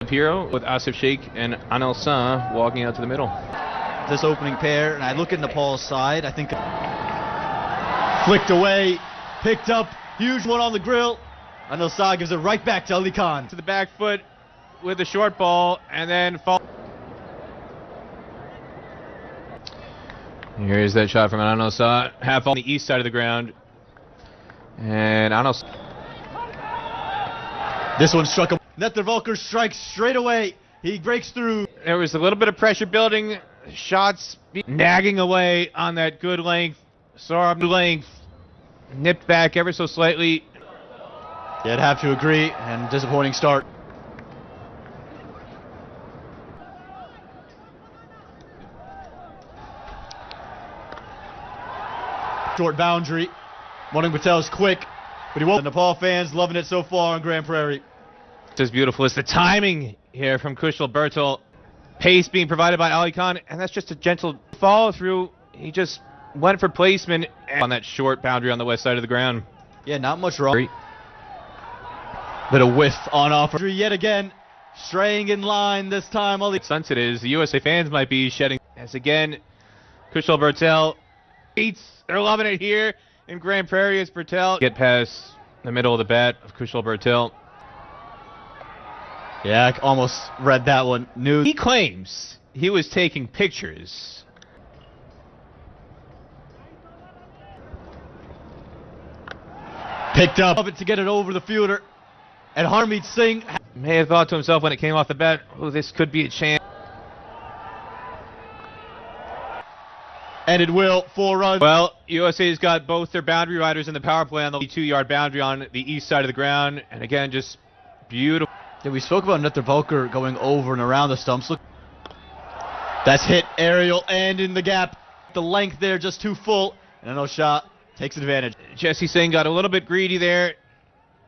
Hero with Asif Sheikh and Anil Shah walking out to the middle. This opening pair, and I look at Nepal's side, I think flicked away, picked up, huge one on the grill. Anil Shah gives it right back to Ali Khan. To the back foot with the short ball and then fall. Here's that shot from Anil Shah, half on the east side of the ground. And Anil Shah. This one struck him. Netravalkar strikes straight away. He breaks through. There was a little bit of pressure building. Shots nagging away on that good length. Saurabh length. Nipped back ever so slightly. Yeah, I'd have to agree. And disappointing start. Short boundary. Morning Patel's quick, but he won't. The Nepal fans loving it so far on Grand Prairie. Just beautiful. It's the timing here from Kushal Bertel. Pace being provided by Ali Khan, and that's just a gentle follow through. He just went for placement on that short boundary on the west side of the ground. Yeah, not much wrong. Bit of whiff on offer yet again, straying in line this time. Sunset is the USA fans might be shedding as again. Kushal Bertel beats. They're loving it here in Grand Prairie as Bertel get past the middle of the bat of Kushal Bertel. Yeah, I almost read that one. He claims he was taking pictures. Picked up to get it over the fielder. And Harmeet Singh may have thought to himself when it came off the bat, oh, this could be a chance. And it will, 4 runs. Well, USA's got both their boundary riders in the power play on the 2-yard boundary on the east side of the ground. And again, just beautiful. Yeah, we spoke about Netravalkar going over and around the stumps. Look, that's hit aerial and in the gap. The length there just too full. And Anil Shah takes advantage. Jesse Singh got a little bit greedy there.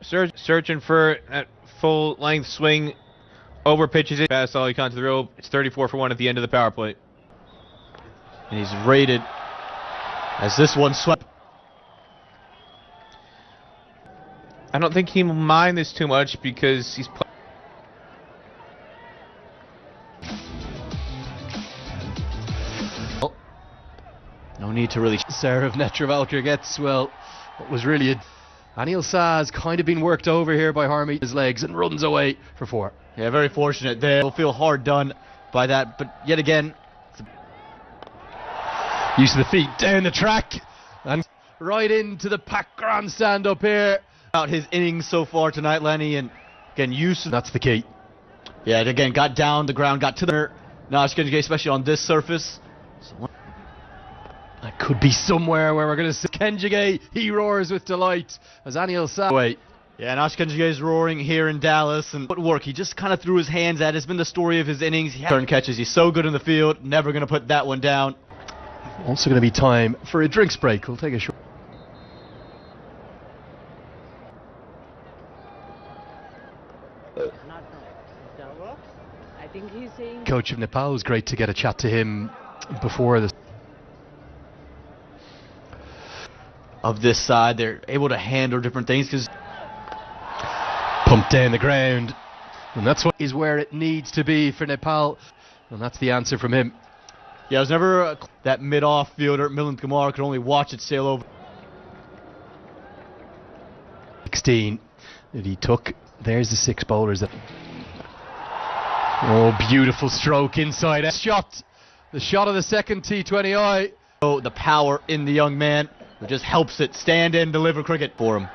Searching for that full length swing. Over pitches it. Past Ali Khan to the rope. It's 34 for 1 at the end of the power play. And he's rated as this one swept. I don't think he'll mind this too much because he's no need to really. Serve Netravalkar gets, well, what was really a. Anil Shah has kind of been worked over here by Harmeet, his legs, and runs away for 4. Yeah, very fortunate there. Will feel hard done by that, but yet again. Use of the feet down the track and right into the packed grandstand up here. Out his innings so far tonight, Lenny, and again, that's the key. Yeah, and again, got down the ground, got to the Kenjige, especially on this surface. So that could be somewhere where we're going to see Kenjige. He roars with delight as Anil Shah. Wait. Yeah, Nash Kenjige is roaring here in Dallas, and what work? He just kind of threw his hands at it. It's been the story of his innings. He turn catches. He's so good in the field. Never going to put that one down. Also going to be time for a drinks break. We'll take a short. I think he's saying. Coach of Nepal, it was great to get a chat to him before this. Of this side, they're able to handle different things because pumped down the ground, and that's what is where it needs to be for Nepal, and that's the answer from him. Yeah, it was never that mid-off fielder. Milind Kumar could only watch it sail over. 16 that he took. There's the 6 bowlers. Oh, beautiful stroke inside. Shot. The shot of the second T20I. Oh, the power in the young man. It just helps it stand and deliver cricket for him.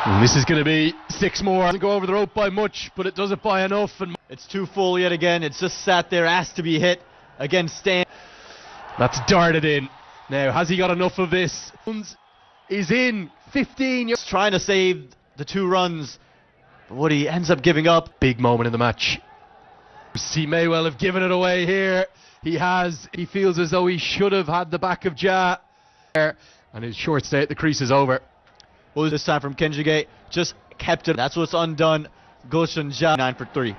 And this is going to be 6 more. Doesn't go over the rope by much, but it does it by enough. And it's too full yet again. It's just sat there, asked to be hit. Again, stand. That's darted in. Now, has he got enough of this? Is in 15. Trying to save the 2 runs, but what he ends up giving up. Big moment in the match. He may well have given it away here. He has. He feels as though he should have had the back of Ja. And his short stay at the crease is over. Well, this time from Kenjige, just kept it. That's what's undone. Gulshan Ja, 9 for 3.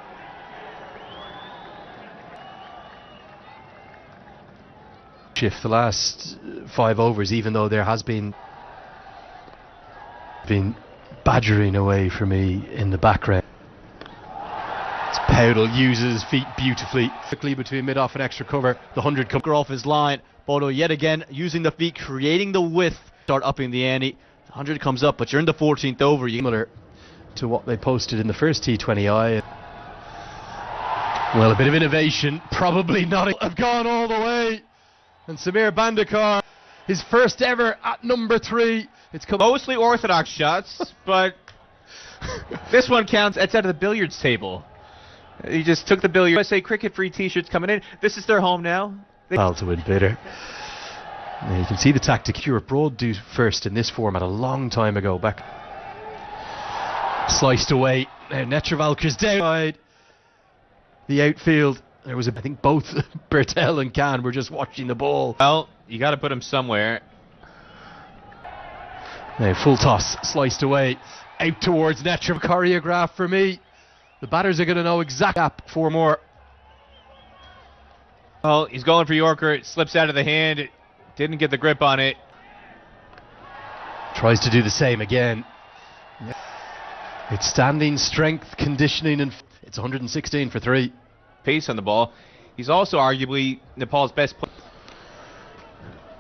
Shift the last 5 overs, even though there has been badgering away for me in the background. Powdell uses his feet beautifully. Quickly between mid-off and extra cover. The 100 comes off his line. Bodo yet again using the feet, creating the width. Start upping the ante. The 100 comes up, but you're in the 14th over. Similar to what they posted in the first T20I. Well, a bit of innovation. Probably not. Have gone all the way. And Samir Bandekar, his first ever at number 3. It's come Mostly orthodox shots, but this one counts. It's out of the billiards table. He just took the billiards. USA Cricket free T-shirts coming in. This is their home now. Well, to win bitter. Now you can see the tactic. Stuart Broad do first in this format a long time ago. Back sliced away. Now Netravalker's down. The outfield. There was I think both Bertel and Khan were just watching the ball. Well, you got to put him somewhere. Now full toss, sliced away, out towards Netra. Choreograph for me. The batters are going to know exactly. 4 more. Well, he's going for Yorker. It slips out of the hand. It didn't get the grip on it. Tries to do the same again. It's standing, strength, conditioning, and it's 116 for 3. Pace on the ball. He's also arguably Nepal's best player.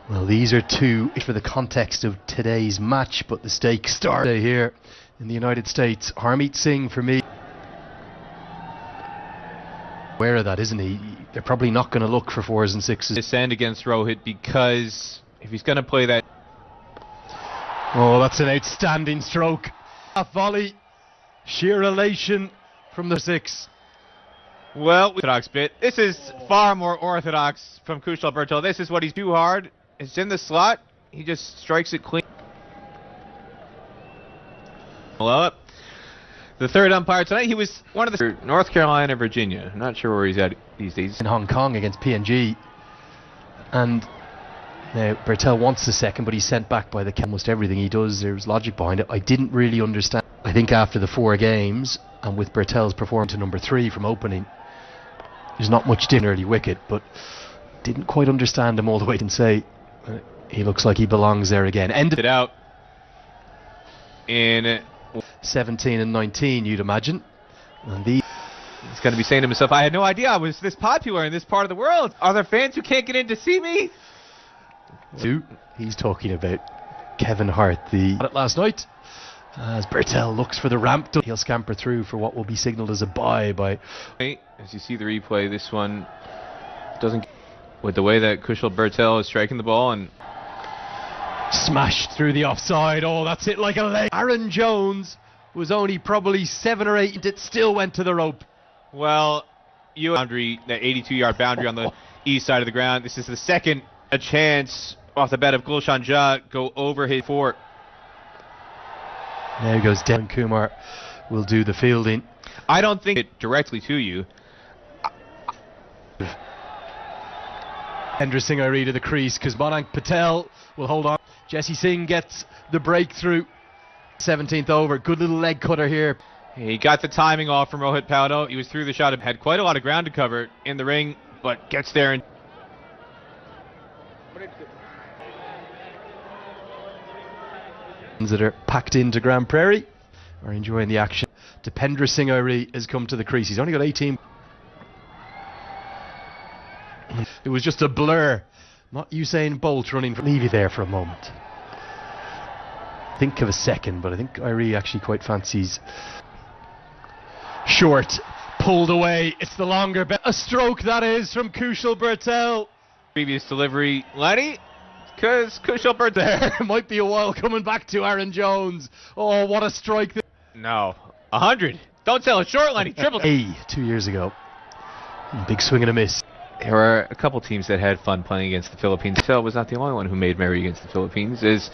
Well, these are 2 for the context of today's match, but the stakes start here in the United States. Harmeet Singh for me. Aware of that, isn't he? They're probably not going to look for 4s and 6s. Descend against Rohit, because if he's going to play that. Oh, that's an outstanding stroke. A volley. Sheer elation from the 6. Well, orthodox bit. This is far more orthodox from Kushal Bertel. This is what he's too hard. It's in the slot. He just strikes it clean. Blow up. The third umpire tonight, he was one of the North Carolina, Virginia. I'm not sure where he's at these days. In Hong Kong against PNG. And now Bertel wants the second, but he's sent back by the almost everything he does. There's logic behind it. I didn't really understand. I think after the 4 games, and with Bertel's performance to number 3 from opening, there's not much in early wicket, but didn't quite understand him all the way. And say he looks like he belongs there again. Ended it out in 17 and 19, you'd imagine. And he's going to be saying to himself, I had no idea I was this popular in this part of the world. Are there fans who can't get in to see me? He's talking about Kevin Hart, last night. As Bertel looks for the ramp, he'll scamper through for what will be signalled as a bye by. As you see the replay, this one doesn't. With the way that Kushal Bertel is striking the ball and smashed through the offside. Oh, that's it like a leg. Aaron Jones was only probably 7 or 8. It still went to the rope. Well, boundary, that 82-yard boundary on the east side of the ground. This is the second a chance off the bat of Gulshan Jha go over his 4. There goes Devon Kumar. Will do the fielding. I don't think it directly to you. Hendra Singh Iree to the crease because Monank Patel will hold on. Jesse Singh gets the breakthrough. 17th over. Good little leg cutter here. He got the timing off from Rohit Powdell. He was through the shot. Had quite a lot of ground to cover in the ring, but gets there and that are packed into Grand Prairie are enjoying the action. Dipendra Singh Iree has come to the crease. He's only got 18. It was just a blur. Not Usain Bolt running. Leave you there for a moment. Think of a second, but I think Iree actually quite fancies. Short, pulled away. It's the longer bet. A stroke that is from Kushal Bertel. Previous delivery, Lenny. Because Kushal Bertel there might be a while coming back to Aaron Jones. Oh, what a strike! No, 100. Don't sell it short, Lenny. Triple. 2 years ago. Big swing and a miss. There were a couple teams that had fun playing against the Philippines. Phil was not the only one who made merry against the Philippines. Is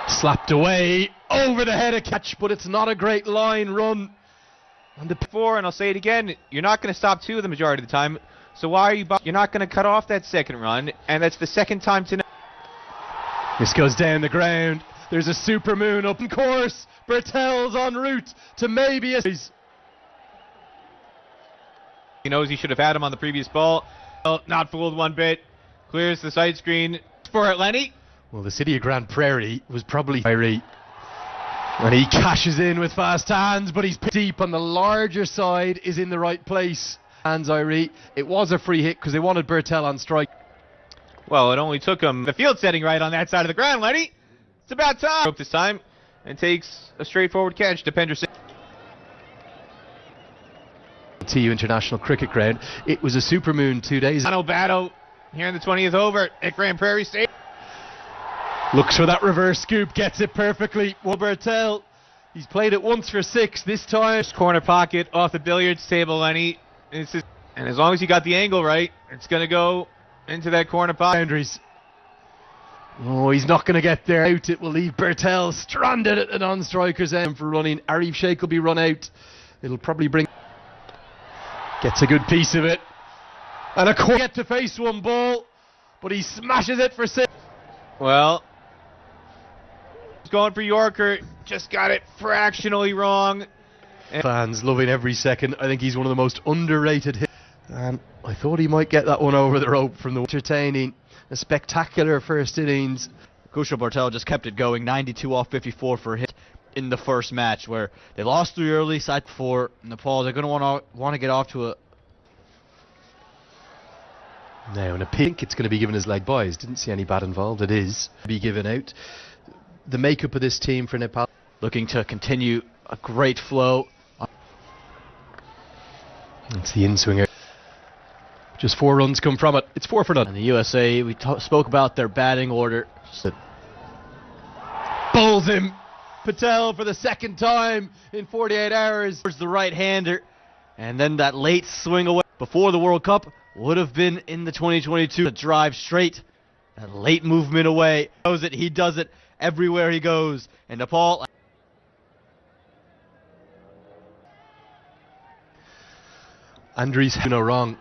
slapped away over the head of catch, but it's not a great line run. And the 4, and I'll say it again, you're not going to stop 2 the majority of the time. So why are you? You're not going to cut off that second run, and that's the second time tonight. This goes down the ground. There's a super moon up in course. Bertel's en route to maybe a. He knows he should have had him on the previous ball. Well, not fooled one bit. Clears the side screen for it, Lenny. Well, the city of Grand Prairie was probably Iree. And he cashes in with fast hands, but he's deep on the larger side, is in the right place. Hands, Irie. It was a free hit because they wanted Bertel on strike. Well, it only took him the field setting right on that side of the ground, Lenny. It's about time. This time, and takes a straightforward catch to Penderson. TU International Cricket Ground. It was a supermoon 2 days ago. Battle here in the 20th over at Grand Prairie State. Looks for that reverse scoop, gets it perfectly. Well, Bertel, he's played it once for 6 this time. Corner pocket off the billiards table, Lenny. And as long as you got the angle right, it's going to go into that corner pocket. Boundaries. Oh, he's not going to get there. Out. It will leave Bertel stranded at the non-striker's end for running. Arif Sheikh will be run out. It'll probably bring... Gets a good piece of it. And a get to face one ball, but he smashes it for 6. Well, he's going for Yorker. Just got it fractionally wrong. Fans loving every second. I think he's one of the most underrated hits. And I thought he might get that one over the rope from the entertaining. A spectacular first innings. Kushal Bertel just kept it going. 92 off 54 for a hit in the first match, where they lost 3 early, side 4 Nepal. They're going to want to get off to a... Now, in a pink, it's going to be given as leg byes. Didn't see any bat involved. It is be given out. The makeup of this team for Nepal, looking to continue a great flow. It's the in-swinger. Just 4 runs come from it. It's 4 for none. And the USA, we spoke about their batting order. Bowls him. Patel for the second time in 48 hours. Towards the right-hander. And then that late swing away before the World Cup would have been in the 2022. The drive straight. That late movement away. He does it everywhere he goes. And Nepal... Andries, no wrong.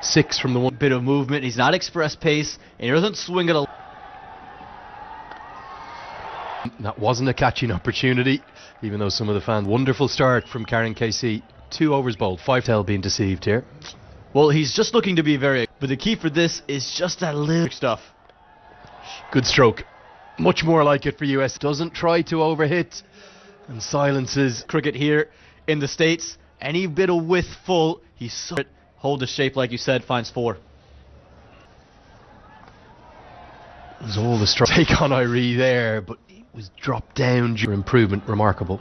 6 from the one bit of movement. He's not express pace, and he doesn't swing at a... That wasn't a catching opportunity, even though some of the fans... Wonderful start from Karen KC. 2 overs bowled, 5 tail being deceived here. Well, he's just looking to be very... But the key for this is just that little stuff. Good stroke. Much more like it for US. Doesn't try to overhit and silences. Cricket here in the States. Any bit of width full, he's hold the shape like you said, finds 4. There's all the strike take on Irie there, but it was dropped down due improvement. Remarkable.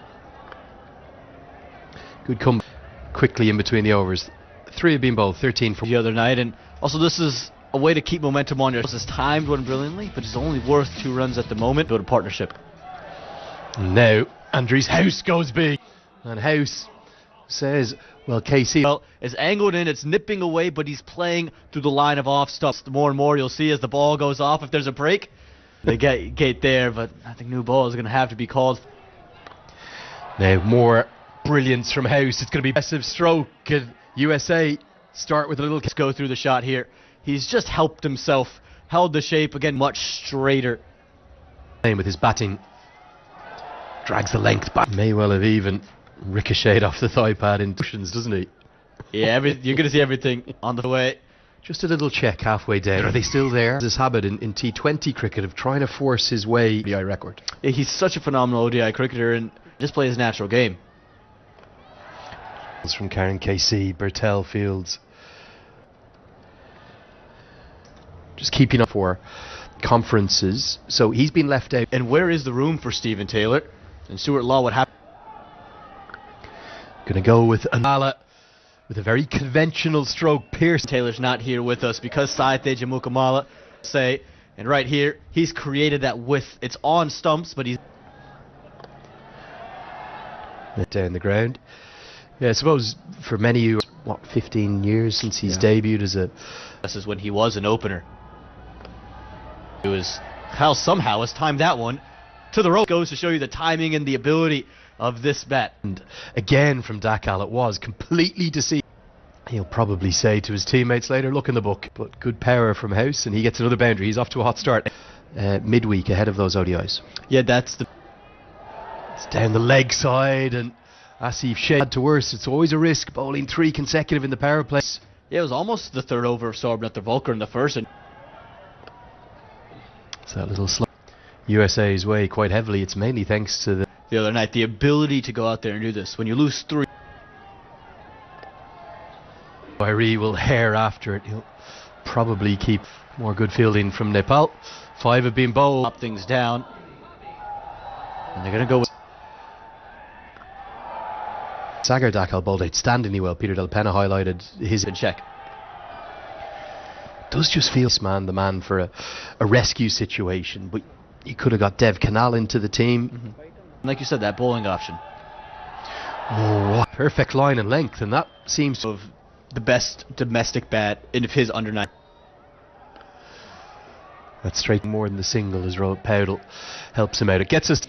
Good come quickly in between the overs. 3 have been bowled, 13 for the other night, and also this is a way to keep momentum on your... This is timed one brilliantly, but it's only worth 2 runs at the moment. Go to partnership. Now Andries House goes big, and House says, well, KC... Well, it's angled in, it's nipping away, but he's playing through the line of off stuff. The more and more you'll see as the ball goes off, if there's a break, they get there, but I think new ball is going to have to be called. Now, more brilliance from House. It's going to be a massive stroke. USA start with a little... Let's go through the shot here. He's just helped himself, held the shape, again, much straighter. With his batting. Drags the length back. May well have even... ricocheted off the thigh pad in cushions, doesn't he? Yeah, you're going to see everything on the way. Just a little check halfway down. Are they still there? His habit in T20 cricket of trying to force his way ODI record. Yeah, he's such a phenomenal ODI cricketer and just plays his natural game. It's from Karen KC, Bertel Fields. Just keeping up for conferences. So he's been left out. And where is the room for Stephen Taylor? And Stuart Law would happen. Going to go with Anala with a very conventional stroke. Pierce. Taylor's not here with us because Saite Jamukamala say, and right here, he's created that width. It's on stumps, but he's... Down the ground. Yeah, I suppose for many of you, 15 years since he's debuted as a... This is when he was an opener. It was... Hal somehow has timed that one to the rope. Goes to show you the timing and the ability of this bat. And again from Dakal, it was completely deceived. He'll probably say to his teammates later, look in the book. But good power from House, and he gets another boundary. He's off to a hot start midweek ahead of those ODIs. Yeah, that's the... It's down the leg side, and Asif Sheikh had to worse. It's always a risk bowling 3 consecutive in the power play. Yeah, it was almost the 3rd over of Sorbnet the Volker in the first. And it's that little slip. USA's way quite heavily. It's mainly thanks to the other night. The ability to go out there and do this. When you lose 3. Irie will hair after it. He'll probably keep more good fielding from Nepal. 5 have been bowled. Up things down. And they're going to go with Sagar Dakal bowled outstandingly well. Peter Del Pena highlighted his in check. Does just feel the man for a rescue situation, but you could have got Dev Canal into the team. Like you said, that bowling option. Oh, what perfect line and length, and that seems of the best domestic bat in his under 9. That's straight more than the single as Powdell helps him out. It gets us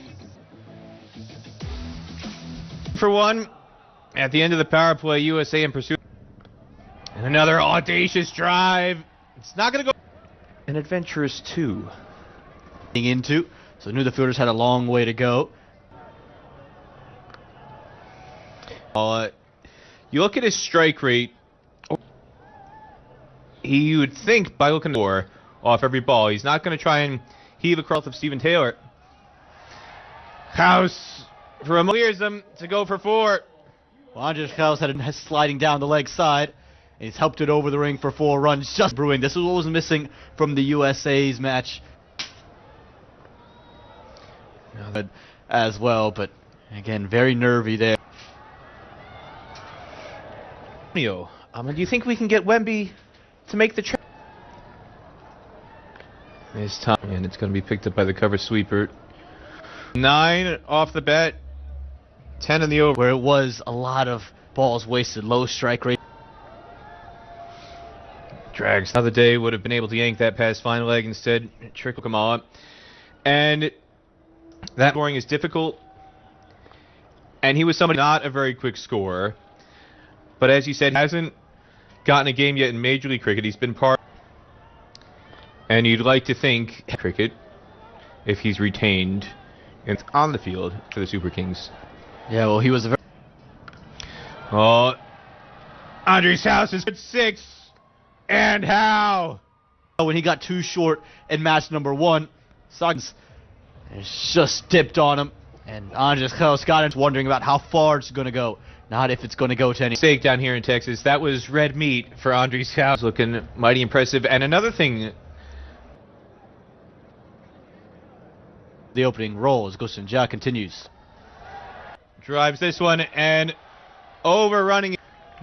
for 1 at the end of the power play. USA in pursuit, and another audacious drive. It's not going to go. An adventurous 2. Into, so knew the fielders had a long way to go. You look at his strike rate. You would think by looking for off every ball, he's not going to try and heave across of Stephen Taylor. House from clears him to go for 4. Well, Andres House had it sliding down the leg side. And he's helped it over the ring for 4 runs. Just brewing. This is what was missing from the USA's match as well, but again, very nervy there. Do you think we can get Wemby to make the trip? This time, and it's going to be picked up by the cover sweeper. 9 off the bat, 10 in the over. Where it was a lot of balls wasted, low strike rate. Drags. Another day would have been able to yank that past fine leg, instead trickle Kamala. And that scoring is difficult. And he was somebody not a very quick scorer. But as you said, he hasn't gotten a game yet in Major League Cricket. He's been part. And you'd like to think cricket, if he's retained and on the field for the Super Kings. Yeah, well, he was a very... Oh, Andres House is at 6. And how? When he got too short in match number 1, Suggs just dipped on him, and Andres House got him wondering about how far it's going to go, not if it's going to go to any. Stake down here in Texas. That was red meat for Andres House, looking mighty impressive. And another thing, the opening roll as Gustin Ja continues. Drives this one and overrunning.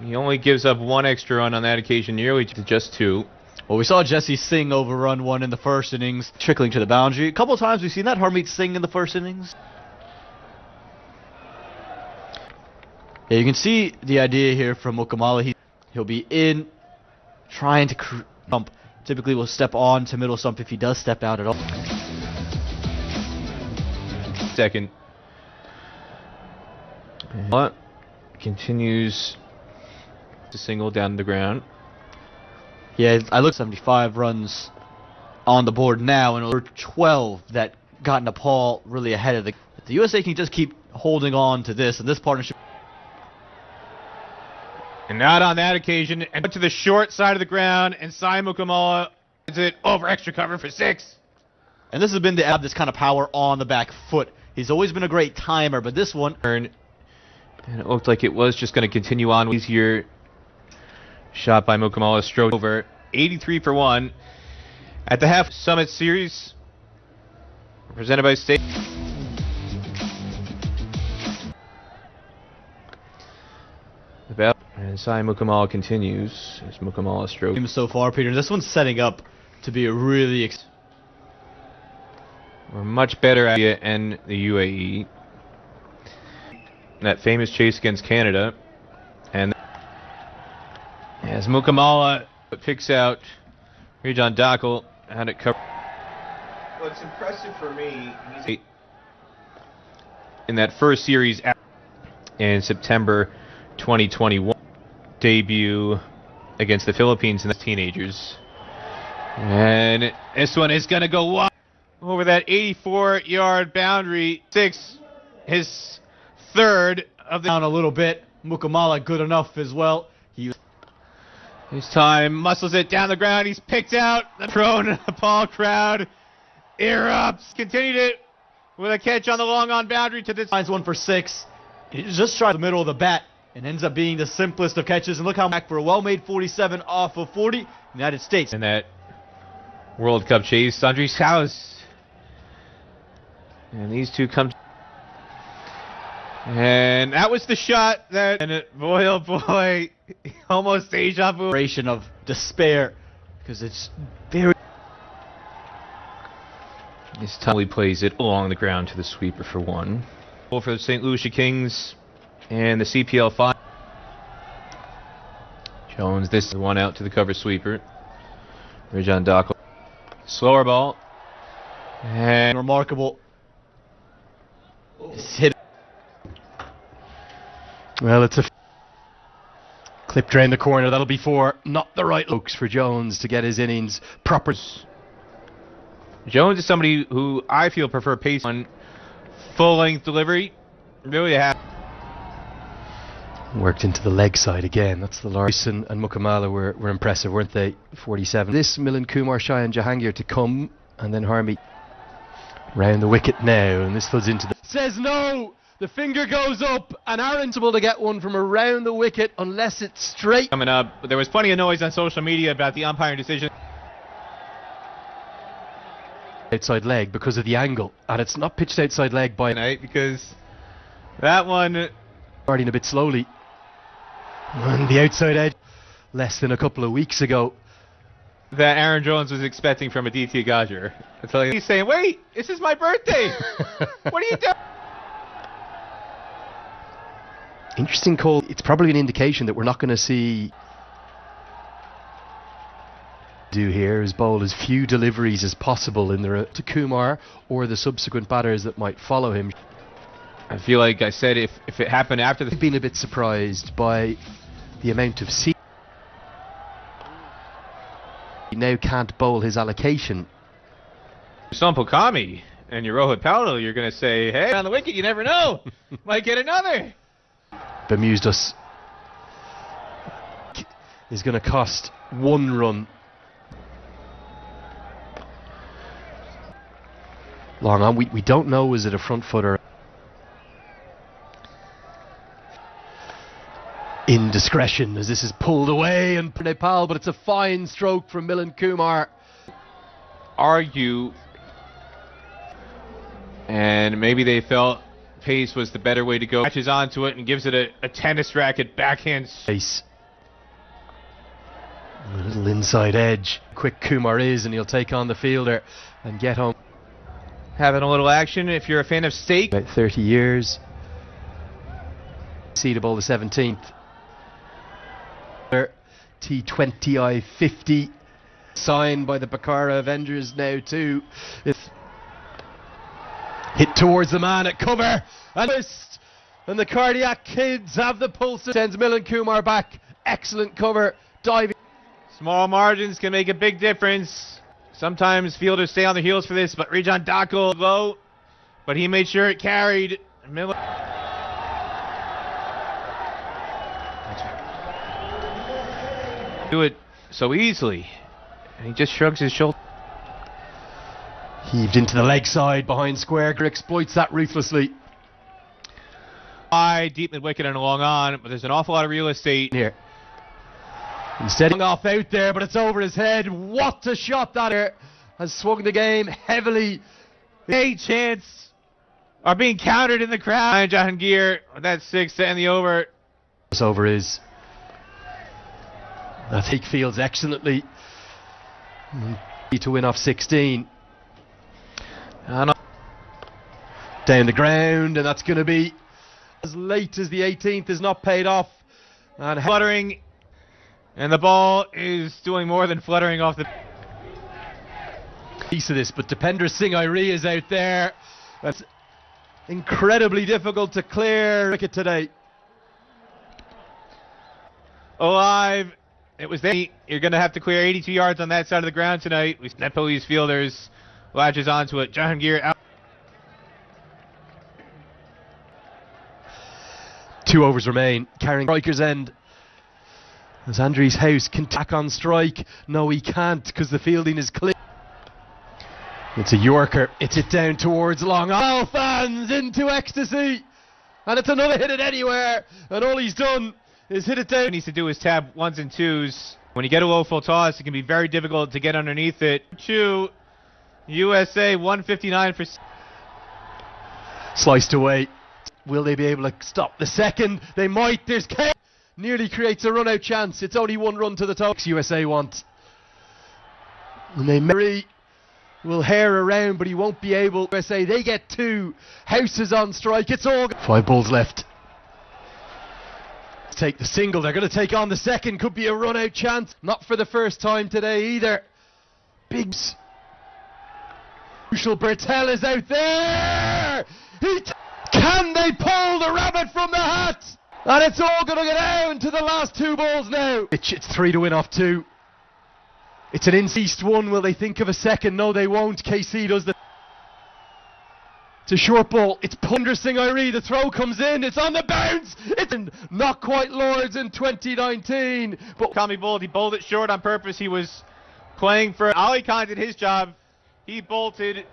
He only gives up 1 extra run on that occasion, nearly to just 2. Well, we saw Jesse Singh overrun 1 in the first innings, trickling to the boundary. A couple of times we've seen that, Harmeet Singh in the first innings. Yeah, you can see the idea here from Mukamala. He'll be in, trying to stump. Typically will step on to middle stump if he does step out at all. Second. But continues to single down the ground. Yeah, I look 75 runs on the board now, and over 12 that got Nepal really ahead of the USA can just keep holding on to this, and this partnership. And not on that occasion, and to the short side of the ground, and Simon Kamala is it over extra cover for 6. And this has been to add this kind of power on the back foot. He's always been a great timer, but this one... And it looked like it was just going to continue on. Easier shot by Mukamala, strode over. 83 for 1 at the Half Summit Series, presented by State. And Sai Mukamala continues. As Mukamala stroke. So far, Peter, this one's setting up to be a really... We're much better at India and the UAE. That famous chase against Canada. And as Mukamala picks out Rijan Dakal, had it covered. What's impressive for me, he's in that first series in September 2021 debut against the Philippines and the teenagers. And this one is going to go wide over that 84-yard boundary. 6, his third of the... Down a little bit. Mukamala good enough as well. His time muscles it down the ground. He's picked out. The pro Nepal crowd erupts. Continued it with a catch on the long on boundary to this. Finds one for 6. He just tried the middle of the bat and ends up being the simplest of catches. And look how back for a well-made 47 off of 40, United States. In that World Cup chase, Andres House. And these two come. And that was the shot that, and boy, oh boy, almost deja vu. Of despair, because it's very. This time he plays it along the ground to the sweeper for 1. For the St. Lucia Kings and the CPL 5. Jones, this is one out to the cover sweeper. Rajan Daco. Slower ball. And Remarkable. Just hit. Well, it's a clip drain the corner. That'll be 4. Not the right looks for Jones to get his innings proper. Jones is somebody who I feel prefer pace on full-length delivery. Really Worked into the leg side again. That's the largest. And Mukamala were impressive, weren't they? 47. This Milan Kumar, Shai and Jahangir to come, and then Harmy round the wicket now, and this floods into the. Says no. The finger goes up, and Aaron's able to get one from around the wicket unless it's straight. coming up. But there was plenty of noise on social media about the umpiring decision. Outside leg because of the angle, and it's not pitched outside leg by Tonight because that one starting a bit slowly. And the outside edge, less than a couple of weeks ago. that Aaron Jones was expecting from Aditya Gajar. He's saying, "Wait, this is my birthday. What are you doing?" Interesting call. It's probably an indication that we're not going to see. Do here is bowl as few deliveries as possible in the to Kumar or the subsequent batters that might follow him. I feel like I said if it happened after the. I've been a bit surprised by the amount of seat. He now can't bowl his allocation. Pokami and your Rohit Powell, you're going to say, "Hey, on the wicket, you never know, might get another." Bemused us. Is going to cost 1 run. Long on, we don't know, is it a front footer? Indiscretion as this is pulled away and Nepal, but it's a fine stroke from Milan Kumar. Argue, and maybe they felt pace was the better way to go. Catches onto it and gives it a tennis racket backhand. Face. A little inside edge. Quick Kumar is, and he'll take on the fielder and get home. Having a little action if you're a fan of steak. About 30 years. Seedable the 17th. T20 I-50 signed by the Bakara Avengers now too. Hit towards the man at cover and the cardiac kids have the pulse. Sends Milan Kumar back. Excellent cover. Diving. Small margins can make a big difference. Sometimes fielders stay on their heels for this, but Rajan Daco low, but he made sure it carried. Milan. Do it so easily, and he just shrugs his shoulder. Heaved into the leg side behind square. Exploits that ruthlessly. High, deep mid wicket and along on, but there's an awful lot of real estate Here. Instead of off out there, but it's over his head. What a shot that is. Has swung the game heavily. A chance are being countered in the crowd. Jahangir, that's 6 to end the over. This over is. I think fields excellently. To win off 16. And down the ground, and that's going to be as late as the 18th is not paid off. And fluttering, and the ball is doing more than fluttering off the piece of this, but Dipendra Singh Airi is out there. That's incredibly difficult to clear wicket today. Alive. It was there. You're going to have to clear 82 yards on that side of the ground tonight. Nepalese fielders latches onto it. Jahangir out. 2 overs remain. Carrying striker's end. As Andres House can tack on strike. No, he can't because the fielding is clear. It's a Yorker. It's it down towards long. All fans into ecstasy. And it's another hit it anywhere. And all he's done is hit it down. What he needs to do is tab ones and twos. When you get a low full toss, it can be very difficult to get underneath it. 2, USA 159 for... Sliced away. Will they be able to stop the second? They might. There's K. Nearly creates a run-out chance. It's only one run to the top. USA want. And they Murray will hair around, but he won't be able. USA, they get 2. Houses on strike. It's all 5 balls left. Take the single. They're going to take on the second. Could be a run-out chance. Not for the first time today either. Biggs. Crucial. Bertel is out there. Can they pull the rabbit from the hat? And it's all going to go down to the last 2 balls now. It's 3 to win off 2. It's an in-east one. Will they think of a second? No, they won't. KC does the... It's a short ball. It's Punder Singh Irie. The throw comes in. It's on the bounce. It's not quite Lords in 2019. But Kami bowled. He bowled it short on purpose. He was playing for... Ali Khan did his job. He bolted...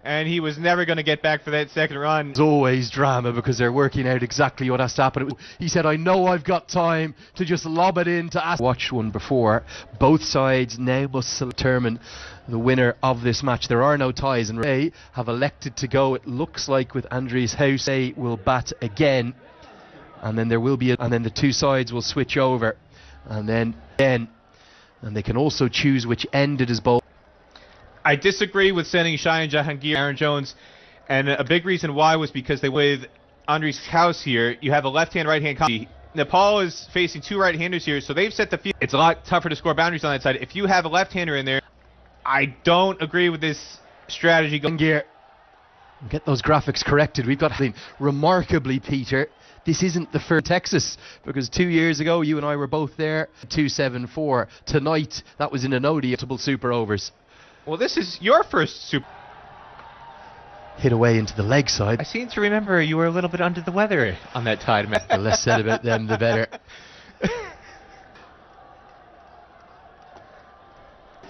and he was never going to get back for that second run. There's always drama because they're working out exactly what has to happen. He said, I know I've got time to just lob it in to ask. Watched one before. Both sides now must determine the winner of this match. There are no ties, and they have elected to go. It looks like with Andries House, they will bat again, and then there will be and then the 2 sides will switch over, and then again, and they can also choose which end it is bowled. I disagree with sending Shine Jahangir, Aaron Jones, and a big reason why was because they with Andries House here, you have a left-hand, right-hand combo. Nepal is facing 2 right-handers here, so they've set the field. It's a lot tougher to score boundaries on that side. If you have a left-hander in there, I don't agree with this strategy. Get those graphics corrected. We've got remarkably, Peter. This isn't the first Texas, because 2 years ago you and I were both there. 274. Tonight that was in an ODI super overs. Well, this is your first super. Hit away into the leg side. I seem to remember you were a little bit under the weather on that tide, man. The less said about them, the better.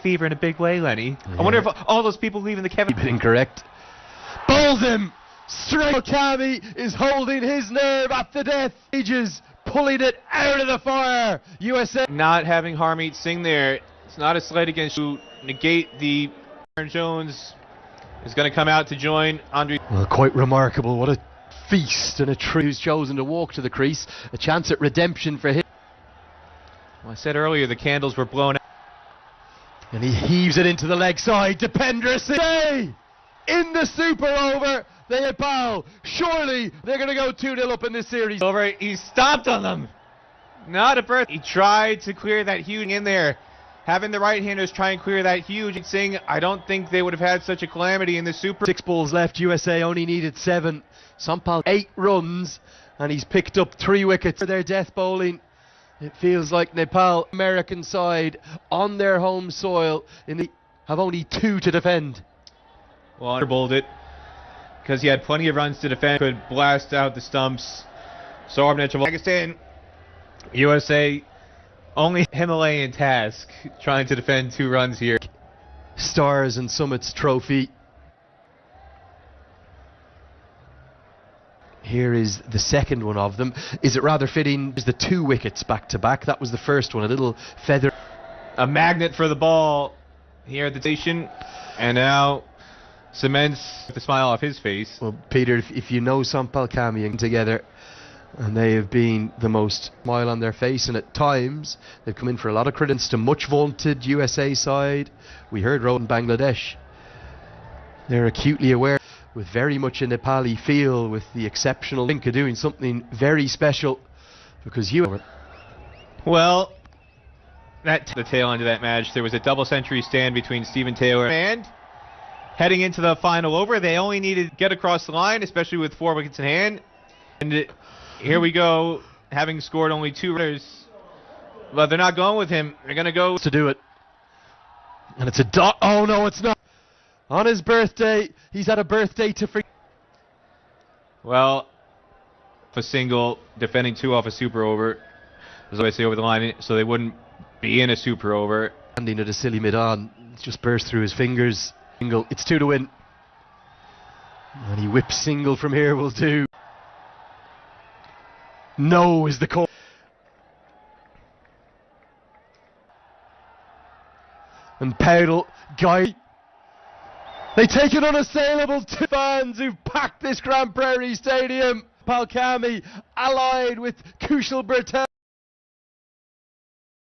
Fever in a big way, Lenny. Yeah. I wonder if all those people leaving the Kevin... Been incorrect. Bowls him! Straight. Kami is holding his nerve at the death. Ages, pulling it out of the fire. USA. Not having Harmeet Singh there. It's not a slight against to negate the... Aaron Jones is going to come out to join Andre. Well, quite remarkable. What a feast, and a tree who's chosen to walk to the crease. A chance at redemption for him. Well, I said earlier the candles were blown out. And he heaves it into the leg side. Dependra Singh in the super over. They had Nepal. Surely they're going to go 2-0 up in this series. Over. He stomped on them. Not a birth. He tried to clear that huge in there. Having the right-handers try and clear that huge Singh, I don't think they would have had such a calamity in the super. 6 balls left. USA only needed 7. Sampal 8 runs, and he's picked up 3 wickets for their death bowling. It feels like Nepal, American side, on their home soil, have only 2 to defend. Well, bowled it because he had plenty of runs to defend. Could blast out the stumps. Saurabh of Pakistan, USA. Only Himalayan task trying to defend 2 runs here. Stars and Summits trophy. Here is the second one of them. Is it rather fitting? Is the 2 wickets back to back? That was the first one. A little feather. A magnet for the ball here at the station. And now cements the smile off his face. Well, Peter, if you know Sampal Kami together, and they have been the most smile on their face, and at times they've come in for a lot of credence to much vaunted USA side. We heard Rohan Bangladesh. They're acutely aware, with very much a Nepali feel, with the exceptional link of doing something very special, because you. Well, that the tail end of that match, there was a double century stand between Stephen Taylor and heading into the final over. They only needed to get across the line, especially with 4 wickets in hand. And here we go, having scored only 2 runners. But they're not going with him. They're going to go to do it. And it's a dot. Oh no, it's not. On his birthday, he's had a birthday to forget. Well, a single, defending 2 off a super over. As I say, over the line, so they wouldn't be in a super over. Handing it a silly mid-on. It just burst through his fingers. Single, it's 2 to win. And he whips single from here will do. No is the call. And Powell, Guy. They take an unassailable to fans who've packed this Grand Prairie Stadium. Palkami allied with Kushal Bertel.